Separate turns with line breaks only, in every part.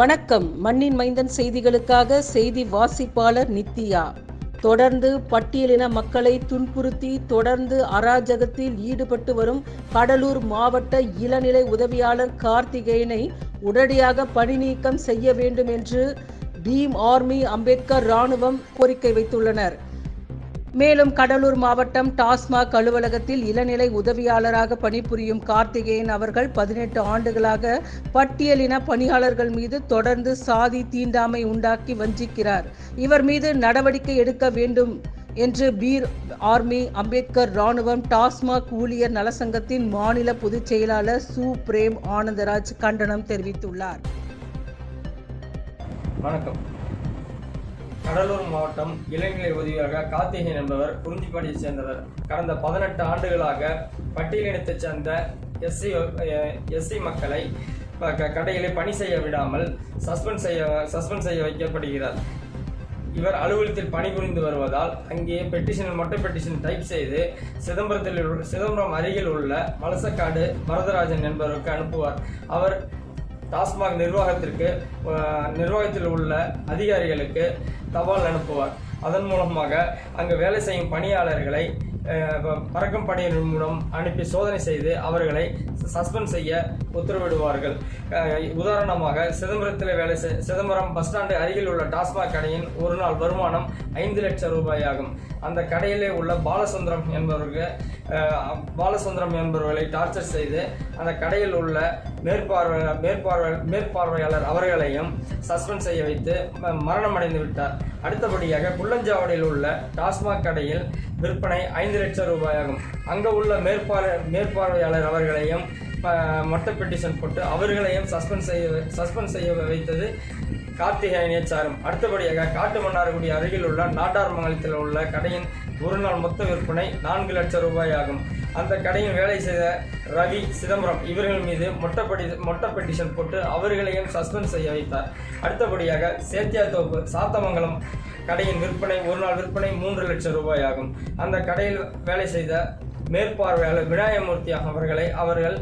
வணக்கம். மண்ணின் மைந்தன் செய்திகளுக்காக செய்தி வாசிப்பாளர் நித்யா. தொடர்ந்து பட்டியலின மக்களை துன்புறுத்தி தொடர்ந்து அராஜகத்தில் ஈடுபட்டு வரும் கடலூர் மாவட்ட இளநிலை உதவியாளர் கார்த்திகேயனை உடனடியாக பணி நீக்கம் செய்ய வேண்டும் என்று பீம் ஆர்மி அம்பேத்கர் இராணுவம் கோரிக்கை வைத்துள்ளனர். மேலும் கடலூர் மாவட்டம் டாஸ்மாக் அலுவலகத்தில் இளநிலை உதவியாளராக பணிபுரியும் கார்த்திகேயன் அவர்கள் 18 ஆண்டுகளாக பட்டியலின பணியாளர்கள் மீது தொடர்ந்து சாதி தீண்டாமை உண்டாக்கி வஞ்சிக்கிறார். இவர் மீது நடவடிக்கை எடுக்க வேண்டும் என்று பீம் ஆர்மி அம்பேத்கர் இராணுவம் டாஸ்மாக் ஊழியர் நலசங்கத்தின் மாநில பொதுச் செயலாளர் சு. பிரேம் ஆனந்தராஜ் கண்டனம் தெரிவித்துள்ளார்.
வணக்கம். கடலூர் மாவட்டம் இளநிலை உதவியாளர் கார்த்திகேயன் என்பவர் குறிஞ்சிப்பாடியை சேர்ந்தவர். கடந்த 18 ஆண்டுகளாக பட்டியலினத்தைச் சேர்ந்த எஸ்சி மக்களை கடையிலே பணி செய்ய விடாமல் சஸ்பெண்ட் செய்ய வைக்கப்படுகிறார். இவர் அலுவலகத்தில் பணிபுரிந்து வருவதால் அங்கே மொட்டை பெட்டிஷன் டைப் செய்து சிதம்பரம் அருகில் உள்ள மலசக்காடு வரதராஜன் என்பவருக்கு அனுப்புவார். அவர் டாஸ்மாக் நிர்வாகத்தில் உள்ள அதிகாரிகளுக்கு தபால் அனுப்புவார். அதன் மூலமாக அங்கு வேலை செய்யும் பணியாளர்களை பறக்கும் பணியின் மூலம் அனுப்பி சோதனை செய்து அவர்களை சஸ்பெண்ட் செய்ய உத்தரவிடுவார்கள். உதாரணமாக சிதம்பரம் பஸ் ஸ்டாண்டு அருகில் உள்ள டாஸ்மாக் கடையின் ஒரு நாள் வருமானம் 5 லட்சம் ரூபாய் ஆகும். அந்த கடையிலே உள்ள பாலசுந்தரம் என்பவர்களை டார்ச்சர் செய்து அந்த கடையில் உள்ள மேற்பார்வையாளர் அவர்களையும் சஸ்பெண்ட் செய்ய வைத்து மரணம் அடைந்து விட்டார். அடுத்தபடியாக புள்ளஞ்சாவடியில் உள்ள டாஸ்மாக் கடையில் விற்பனை 5 லட்சம் ரூபாய் ஆகும். அங்கு உள்ள மேற்பார்வையாளர் அவர்களையும் மொட்டை பெட்டிஷன் போட்டு அவர்களையும் சஸ்பெண்ட் செய்ய வைத்தது கார்த்திகேயனை சாரும். அடுத்தபடியாக காட்டுமன்னார்குடி அருகில் உள்ள நாட்டார்மங்கலத்தில் உள்ள கடையின் ஒரு நாள் மொத்த விற்பனை 4 லட்சம் ரூபாய் ஆகும். அந்த கடையில் வேலை செய்த ரவி, சிதம்பரம் இவர்கள் மீது மொட்டை பெட்டிஷன் போட்டு அவர்களையும் சஸ்பெண்ட் செய்ய வைத்தார். அடுத்தபடியாக சேத்தியாத்தோப்பு சாத்தமங்கலம் கடையின் விற்பனை ஒரு நாள் விற்பனை 3 லட்சம் ரூபாய் ஆகும். அந்த கடையில் வேலை செய்த மேற்பார்வையாளர் விநாயகமூர்த்தி அவர்கள்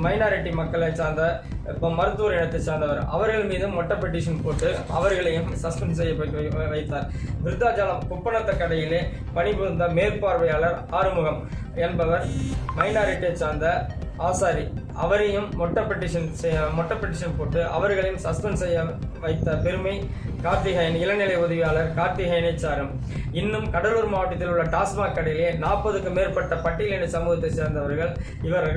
மைனாரிட்டி மக்களை சார்ந்த மருத்துவர் இனத்தை சார்ந்தவர். அவர்கள் மீது மொட்டை பெட்டிஷன் போட்டு அவர்களையும் சஸ்பெண்ட் செய்ய வைத்தார். விருத்தாச்சலம் குப்பனத்த கடையிலே பணிபுரிந்த மேற்பார்வையாளர் ஆறுமுகம் என்பவர் மைனாரிட்டியை சார்ந்த ஆசாரி. அவரையும் மொட்டை பெட்டிஷன் போட்டு அவர்களையும் சஸ்பெண்ட் செய்ய வைத்த பெருமை கார்த்திகேயன் இளநிலை உதவியாளர் கார்த்திகேயனை சாரும். இன்னும் கடலூர் மாவட்டத்தில் உள்ள டாஸ்மாக் கடையிலே 40க்கும் மேற்பட்ட பட்டியலின சமூகத்தை சேர்ந்தவர்கள்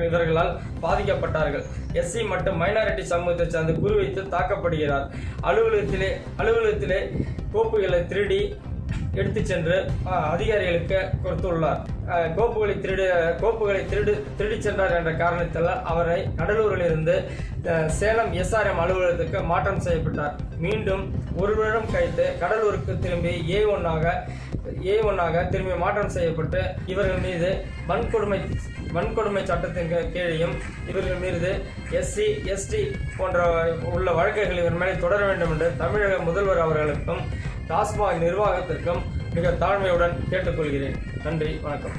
இவர்களால் பாதிக்கப்பட்டார்கள். எஸ்சி மற்றும் மைனாரிட்டி சமூகத்தை சார்ந்து குறிவைத்து தாக்கப்படுகிறார். அலுவலகத்திலே கோப்புகளை திருடி எடுத்து சென்று அதிகாரிகளுக்கு கொடுத்துள்ளார். கோப்புகளை திருடி சென்றார் என்ற காரணத்தால் அவரை கடலூரிலிருந்து சேலம் SRM அலுவலகத்துக்கு மாற்றம் செய்யப்பட்டார். மீண்டும் ஒரு வருடம் கழித்து கடலூருக்கு திரும்பி A1 திரும்பி மாற்றம் செய்யப்பட்டு இவர்கள் மீது வன்கொடுமை சட்டத்தின் கீழையும் இவர்கள் மீது SC ST போன்ற உள்ள வழக்குகள் இவர் மேலே தொடர வேண்டும் என்று தமிழக முதல்வர் அவர்களுக்கும் டாஸ்மாக் நிர்வாகத்திற்கும் மிக தாழ்மையுடன் கேட்டுக்கொள்கிறேன். நன்றி, வணக்கம்.